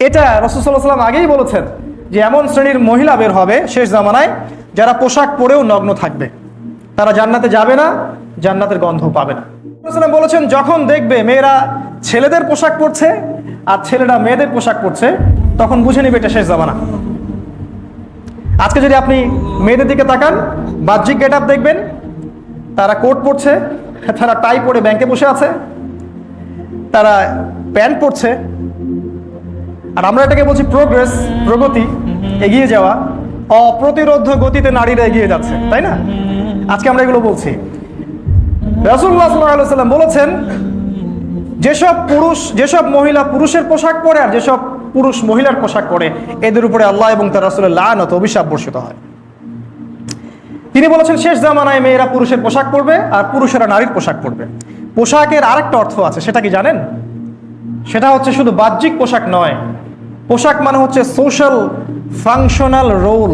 এটা রাসূল সাল্লাল্লাহু আলাইহি ওয়াসাল্লাম আগেই বলেছেন যে এমন শ্রেণীর মহিলা বের হবে শেষ জামানায় যারা পোশাক পরেও নগ্ন থাকবে, তারা জান্নাতে যাবে না, জান্নাতের গন্ধ পাবে না। রাসূল সাল্লাল্লাহু আলাইহি ওয়াসাল্লাম বলেছেন যখন দেখবে মেয়েরা ছেলেদের পোশাক পরছে আর ছেলেরা মেয়েদের পোশাক পরছে, তখন বুঝে নেবে এটা শেষ জামানা। আজকে যদি আপনি মেয়েদের দিকে তাকান, বাহ্যিক গেট আপ দেখবেন, তারা কোট পরছে, তারা টাই পরে ব্যাংকে বসে আছে, তারা প্যান্ট পরছে। আর আমরা এটাকে বলছি প্রোগ্রেস, প্রগতি, এগিয়ে যাওয়া। অপ্রতিরোধ্য গতিতে নারীরা এগিয়ে যাচ্ছে, তাই না? আজকে আমরা এগুলো বলছি। রাসূলুল্লাহ সাল্লাল্লাহু আলাইহি ওয়াসাল্লাম বলেছেন যেসব মহিলা পুরুষের পোশাক পরে আর যেসব পুরুষ মহিলার পোশাক পরে, এদের উপরে আল্লাহ এবং তার রাসূলের লানত, অভিশাপ বর্ষিত হয়। তিনি বলেছেন শেষ জামানায় মেয়েরা পুরুষের পোশাক পরবে আর পুরুষেরা নারীর পোশাক পরবে। পোশাকের আরেকটা অর্থ আছে, সেটা কি জানেন? সেটা হচ্ছে শুধু বাহ্যিক পোশাক নয়। পোশাক মানে হচ্ছে সোশ্যাল ফাংশনাল রোল,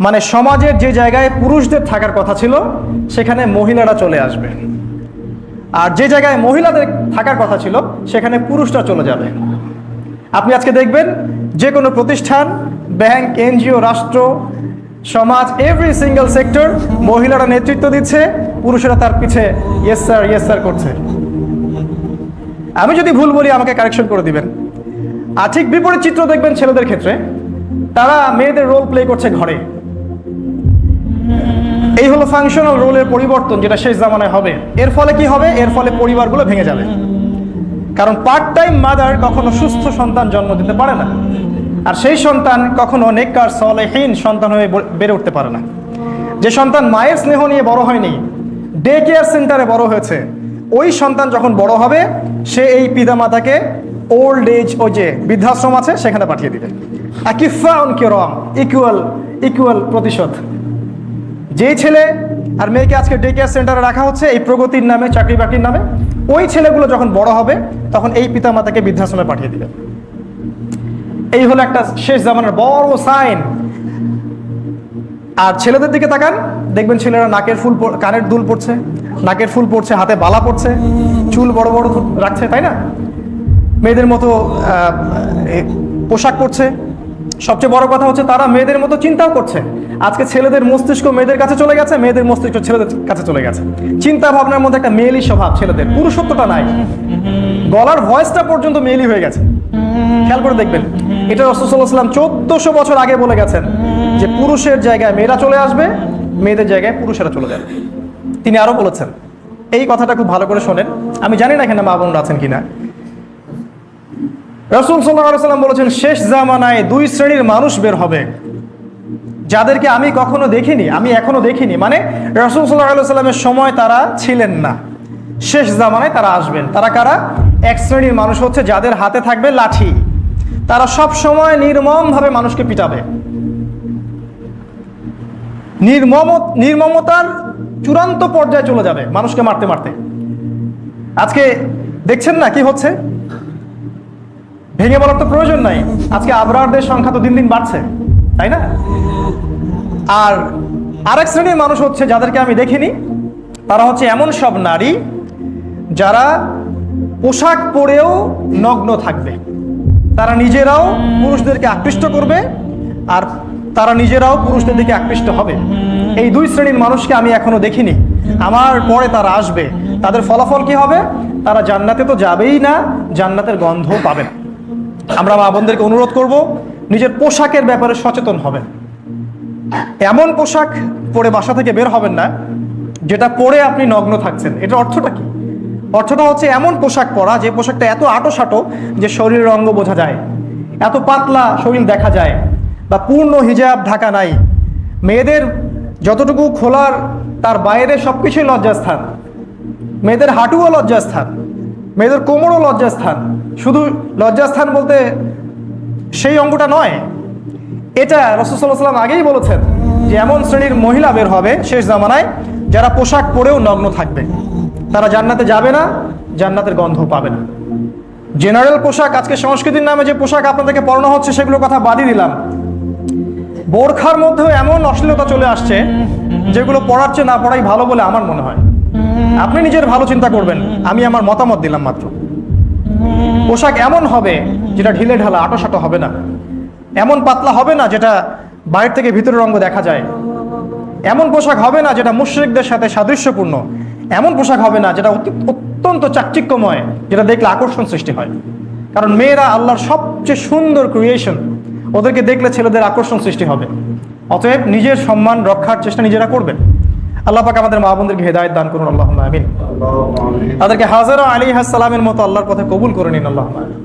মানে সমাজের যে জায়গায় পুরুষদের থাকার কথা ছিল সেখানে মহিলারা চলে আসবে, আর যে জায়গায় মহিলাদের থাকার কথা ছিল সেখানে পুরুষরা চলে যাবে। আপনি আজকে দেখবেন যে কোনো প্রতিষ্ঠান, ব্যাংক, এনজিও, রাষ্ট্র, সমাজ, এভরি সিঙ্গেল সেক্টর মহিলারা নেতৃত্ব দিচ্ছে, পুরুষেরা তার পিছে ইয়েস স্যার, ইয়েস স্যার করছে। আমি যদি ভুল বলি আমাকে কারেকশন করে দিবেন। আর ঠিক বিপরীত চিত্র দেখবেন ছেলেদের ক্ষেত্রে, তারা মেয়েদের রোল প্লে করছে ঘরে। এই হলো ফাংশনাল রোলের পরিবর্তন, যেটা শেষ জামানায় হবে। এর ফলে কি হবে? এর ফলে পরিবারগুলো ভেঙে যাবে। কারণ পার্ট টাইম মাদার কখনো সুস্থ সন্তান জন্ম দিতে পারে না, আর সেই সন্তান কখনো নেককার সালেহীন সন্তান হয়ে বেড়ে উঠতে পারে না। যে সন্তান মায়ের স্নেহ নিয়ে বড় হয়নি, ডে কেয়ার সেন্টারে বড় হয়েছে, ওই সন্তান যখন বড় হবে সে এই পিতামাতাকে ওল্ড এজ, ওই যে বৃদ্ধাশ্রম আছে সেখানে পাঠিয়ে দিবে। আকিফাউন কিরাম, ইকুয়াল প্রতিশোধ। যেই ছেলে আর মেয়েকে আজকে ডে কেয়ার সেন্টারে রাখা হচ্ছে এই প্রগতির নামে, চাকরি বাকরির নামে, ওই ছেলেগুলো যখন বড় হবে তখন এই পিতামাতাকে বৃদ্ধাশ্রমে পাঠিয়ে দিবে। এই হলো একটা শেষ জামানার বড় সাইন। আর ছেলেদের দিকে তাকান, দেখবেন ছেলেরা নাকের ফুল, কানের দুল পড়ছে, নাকের ফুল পড়ছে, হাতে বালা পড়ছে, চুল বড় বড় রাখছে, তাই না? মেয়েদের মতো পোশাক পরছে। সবচেয়ে বড় কথা হচ্ছে তারা মেয়েদের মতো চিন্তাও করছে। আজকে ছেলেদের মস্তিষ্ক মেয়েদের কাছে চলে গেছে, মেয়েদের মস্তিষ্ক ছেলেদের কাছে চলে গেছে। চিন্তা ভাবনার মধ্যে একটা মেয়েলি স্বভাব, ছেলেদের পুরুষত্বটা নাই, গলার ভয়েসটা পর্যন্ত মেয়েলি হয়ে গেছে। খেয়াল করে দেখবেন, এটা রাসূল সাল্লাল্লাহু আলাইহি ওয়াসাল্লাম 1400 বছর আগে বলে গেছেন যে পুরুষের জায়গায় মেয়েরা চলে আসবে, মেয়েদের জায়গায় পুরুষেরা চলে যাবে। তিনি আরো বলেছেন, এই কথাটা খুব ভালো করে শোনেন, আমি জানি না এখানে মা বোনরা আছেন কিনা। রাসূল সাল্লাল্লাহু আলাইহি ওয়াসাল্লাম বলেছেন শেষ জামানায় দুই শ্রেণীর মানুষ বের হবে যাদেরকে আমি কখনো দেখিনি, আমি এখনো দেখিনি। মানে রাসূল সাল্লাল্লাহু আলাইহি ওয়াসাল্লামের সময় তারা ছিলেন না, শেষ জামানায় তারা আসবেন। তারা কারা? এক শ্রেণীর মানুষ হচ্ছে যাদের হাতে থাকবে লাঠি, তারা সব সময় নির্মমভাবে মানুষকে পিটাবে, নির্মমতার চূড়ান্ত পর্যায়ে চলে যাবে, মানুষকে মারতে মারতে। আজকে দেখছেন না কি হচ্ছে? ভেঙে বলার তো প্রয়োজন নাই, আজকে আবরারদের সংখ্যা তো দিন দিন বাড়ছে, তাই না? আর আরেক শ্রেণীর মানুষ হচ্ছে যাদেরকে আমি দেখিনি, তারা হচ্ছে এমন সব নারী যারা পোশাক পরেও নগ্ন থাকবে। তারা নিজেরাও পুরুষদেরকে আকৃষ্ট করবে আর তারা নিজেরাও পুরুষদের দিকে আকৃষ্ট হবে। এই দুই শ্রেণীর মানুষকে আমি এখনো দেখিনি, আমার পরে তারা আসবে। তাদের ফলাফল কি হবে? তারা জান্নাতে তো যাবেই না, জান্নাতের গন্ধ পাবে না। আমরা মা বোনদেরকে অনুরোধ করব, নিজের পোশাকের ব্যাপারে সচেতন হবেন। এমন পোশাক পরে বাসা থেকে বের হবেন না যেটা পরে আপনি নগ্ন থাকছেন। এটার অর্থটা কি? অর্থটা হচ্ছে এমন পোশাক পরা যে পোশাকটা এত আঁটো যে শরীরের অঙ্গ বোঝা যায়, এত পাতলা শরীর দেখা যায়, বা পূর্ণ হিজাব ঢাকা নাই। মেয়েদের যতটুকু খোলার তার বাইরে সবকিছুই লজ্জাস্থান। মেয়েদের হাঁটুও লজ্জাস্থান, মেয়েদের কোমরও লজ্জাস্থান। শুধু লজ্জাস্থান বলতে সেই অঙ্গটা নয়, এটা রাসূল সাল্লাল্লাহু আলাইহি ওয়াসাল্লাম আগেই বলেছেন যে এমন শ্রেণীর মহিলা বের হবে শেষ জামানায় যারা পোশাক পরেও নগ্ন থাকবে, তারা জান্নাতে যাবে না, জান্নাতের গন্ধ পাবে না। জেনারেল পোশাক, আজকে সংস্কৃতির নামে যে পোশাক আপনাদেরকে পরানো হচ্ছে সেগুলোর কথা বাদই দিলাম। বোরখার মধ্যেও এমন অশ্লীলতা চলে আসছে যেগুলো পড়ার চেয়ে না পড়াই ভালো বলে আমার মনে হয়। আপনি নিজের ভালো চিন্তা করবেন, আমি আমার মতামত দিলাম মাত্র। পোশাক এমন হবে যেটা ঢিলে ঢালা আঁটো হবে না, এমন পাতলা হবে না যেটা বাইরে থেকে ভিতরের অঙ্গ দেখা যায়, এমন পোশাক হবে না যেটা মুশরিকদের সাথে সাদৃশ্যপূর্ণ, এমন পোশাক হবে না যেটা অত্যন্ত চাকচিক্যময়, যেটা দেখলে আকর্ষণ সৃষ্টি হয়। কারণ মেয়েরা আল্লাহর সবচেয়ে সুন্দর ক্রিয়েশন, ওদেরকে দেখলে ছেলেদের আকর্ষণ সৃষ্টি হবে। অতএব নিজের সম্মান রক্ষার চেষ্টা নিজেরা করবেন। আল্লাহ পাক আমাদের মা বোনদেরকে হেদায়েত দান করুন, আল্লাহুম্মা আমিন। তাদেরকে হাজেরা আলাইহিস সালামের মতো আল্লাহর পথে কবুল করে নিন, আল্লাহুম্মা আমিন।